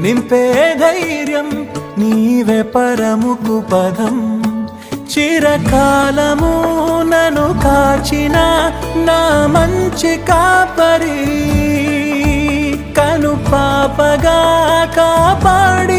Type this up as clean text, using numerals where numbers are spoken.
నింపే ధైర్యం నీవే పరముకు పదం చిరకాలము నన్ను కాచిన నా మంచి కాపరి కను పాపగా కాపాడి